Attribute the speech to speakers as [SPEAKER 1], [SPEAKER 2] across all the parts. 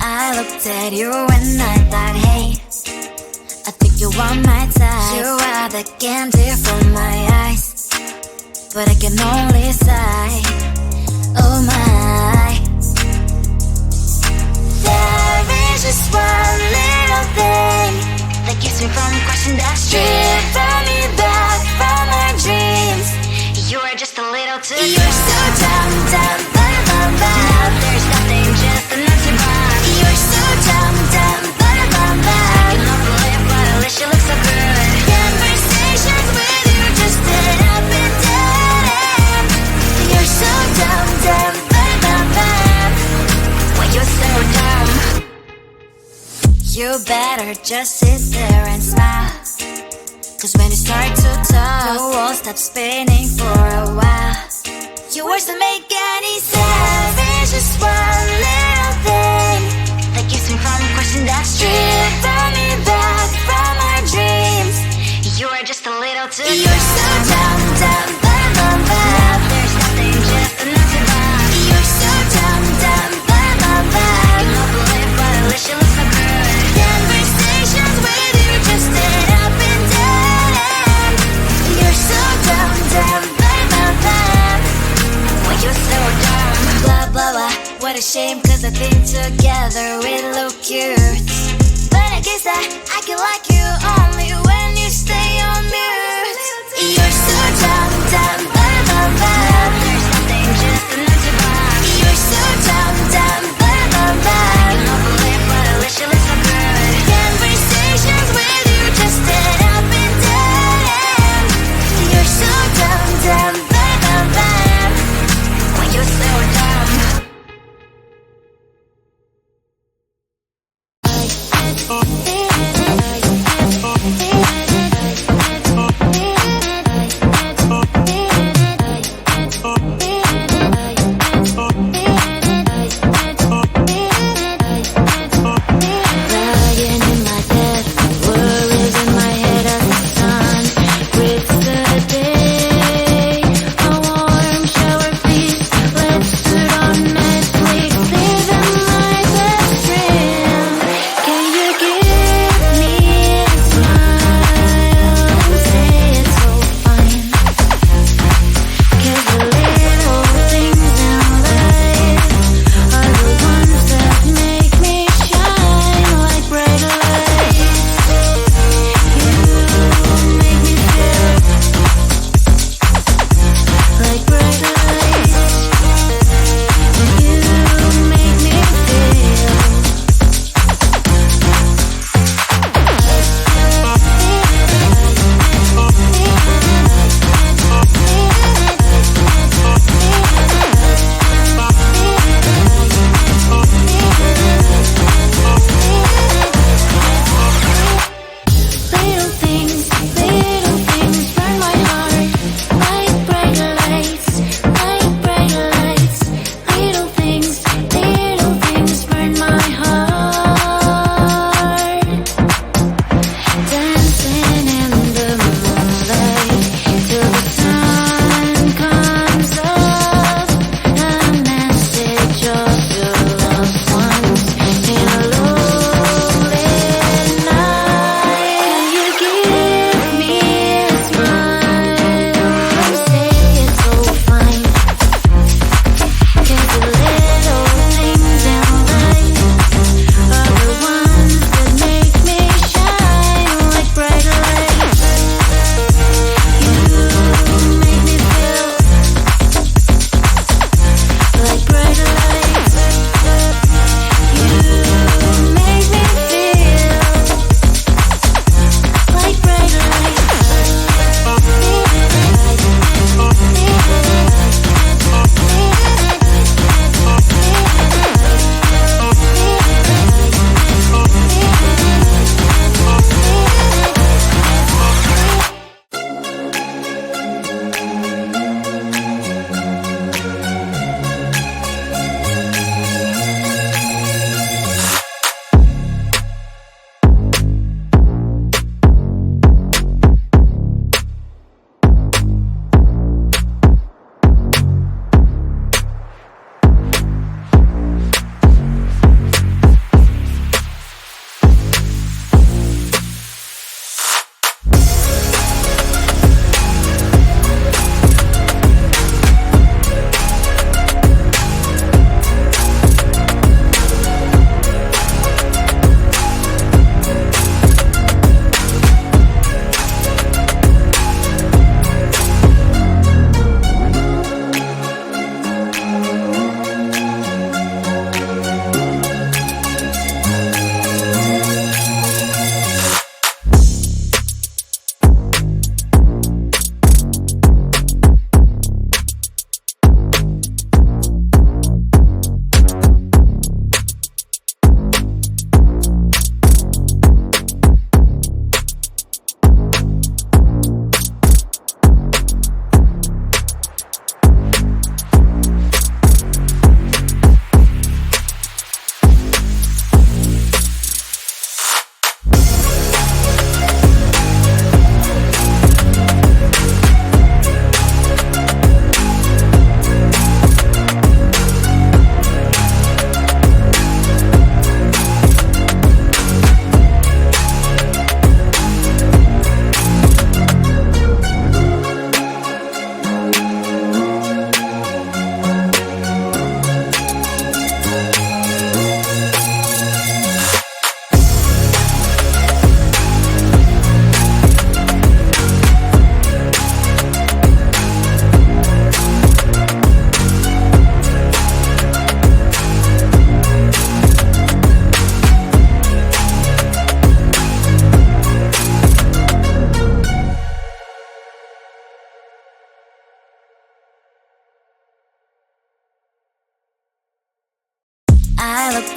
[SPEAKER 1] I looked at you and I thought, hey, I think you are my type. You are the candy from my eyes, but I can only sigh, oh my. There is just one little thing that keeps me from crossing that street. Drive me back from my dreams. You are just a little too close. You're so dumb, dumb, ba-da-bum-bum. Now there's nothing, just an empty bomb. You're so dumb, dumb, ba-da-bum-bum. I cannot believe, but at least you look so good. Conversations with you just end up in dead end. You're so dumb, dumb, ba-da-bum-bum. When you're so dumb, you better just sit there and smile. Cause when you start to talk, the world stops spinning for a while. Your words don't make any sense. There's just one little thing that keeps me from crossing that street. Drive me back from my dreams. You are just a little too close. You're so dumb, dumb, ba-da-bum-bum. Now there's nothing, just an empty bomb. You're so dumb, dumb, ba-da-bum-bum. I cannot believe, but at least you look so good. Conversations with you just end up in dead end. You're so dumb, dumb, ba-da-bum-bum. When you're so dumb, blah, blah, blah. What a shame, cause I think together we look cute. But I guess that I can like you only when you stay on mute. You're so dumb, dumb, ba-da-bum-bum. There's nothing, just an empty bomb. You're so dumb, dumb, ba-da-bum-bum. I cannot believe, but at least you look so good. Conversations with you just end up in dead end. You're so dumb, dumb, ba-da-bum-bum. When you're so dumb.
[SPEAKER 2] Can you give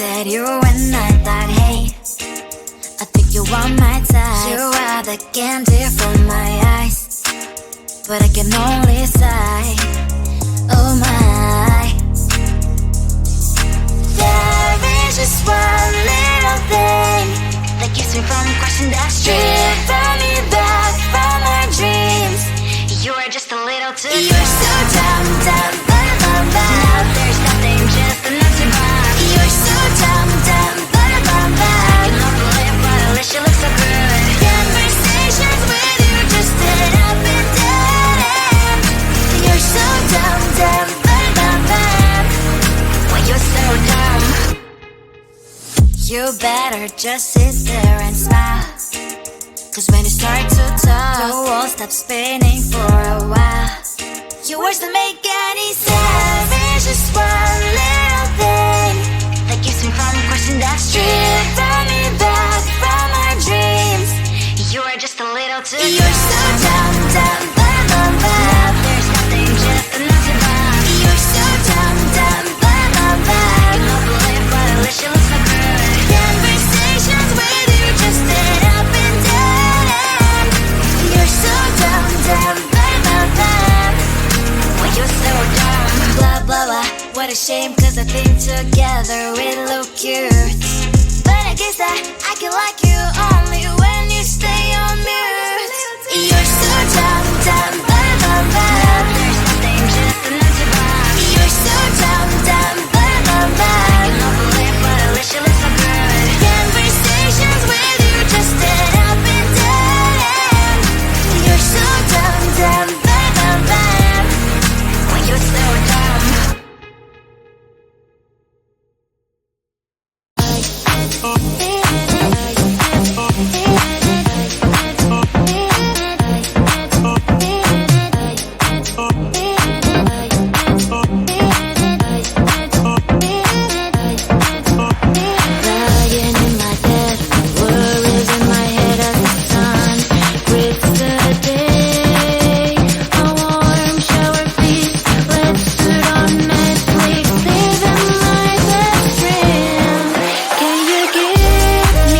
[SPEAKER 1] at you when I thought, hey, I think you want my type. You are the candy from my eyes, but I can only sigh, oh my. There is just one little thing that keeps me from crossing that street, driving me back from my dreams. You're just a little too You're so dumb, dumb, bum, bum, bum. Now there's nothing, just enough to bomb. You're so dumb, dumb, bum, bum, bum. You know the lip, but at least you look so good. Conversations with you just end up in dead end. You're so dumb, dumb, bum, bum, bum. Why you're so dumb? You better just sit there and smile, 'cause when you start to talk, the world stops spinning for a while. Your words don't make any sense. There's just one little thing that keeps me from crossing that street, driving me back from my dreams. You're just a little too You're so dumb, dumb, bum, bum, bum. Now there's nothing, just enough to bomb. You're so dumb, dumb, bum, bum, bum. You know the lip, but at least you look so good. Conversations with you just end up in dead end. You're so dumb, dumb, bum, bum, bum. Why you're so dumb? Blah, blah, blah. What a shame, 'cause I think together we look cute. But I guess I can like you only when you stay on mute. You're so dumb, dumb, bum, bum, bum. There's nothing, just enough to bomb. You're so dumb, dumb, bum, bum, bum. You know the lip, but at least you look so good. Conversations with you just end up in dead end. You're so dumb, dumb, bum, bum, bum. Why you're so dumb? Can you give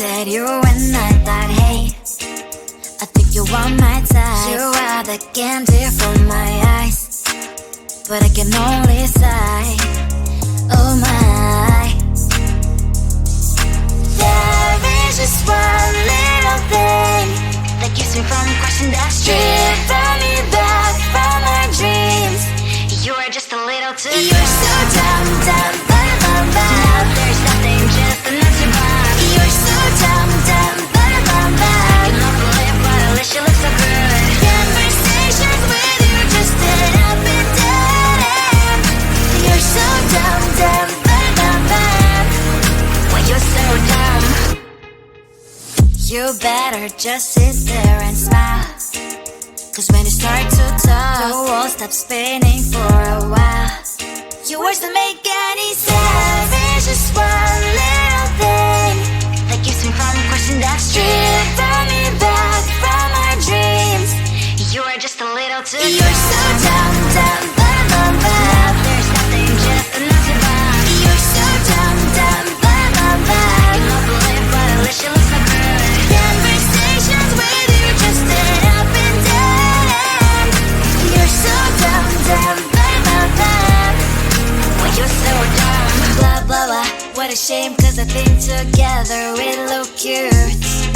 [SPEAKER 1] at you when I thought, hey, I think you want my type. You are the candy from my eyes, but I can only sigh, oh my. There is just one little thing that keeps me from crossing that street. Drive me back from my dreams. You are just a little too close. You're so dumb, dumb, bum, bum, bum. Now there's nothing, just enough to buy. You're so dumb, dumb, bum, bum, bum. You love to live, but at least you look so good. Conversations with you just end up in dead end. You're so dumb, dumb, bum, bum, bum. Well, you're so dumb. You better just sit there and smile, 'cause when you start to talk, the world stops spinning for a while. Your words don't make any sense. There's just one little thing that keeps me from crossing that street. Drive me back from my dreams. You are just a little too close. You're so dumb, dumb, bum, bum, bum. Now there's nothing, just enough to buy. You're so dumb, dumb, bum, bum, bum. You love to live, but at least you look so good. Conversations with you just end up in dead end. You're so dumb, dumb, bum, bum, bum. Well, you're so dumb. Blah, blah, blah. What a shame, 'cause I think together we look cute.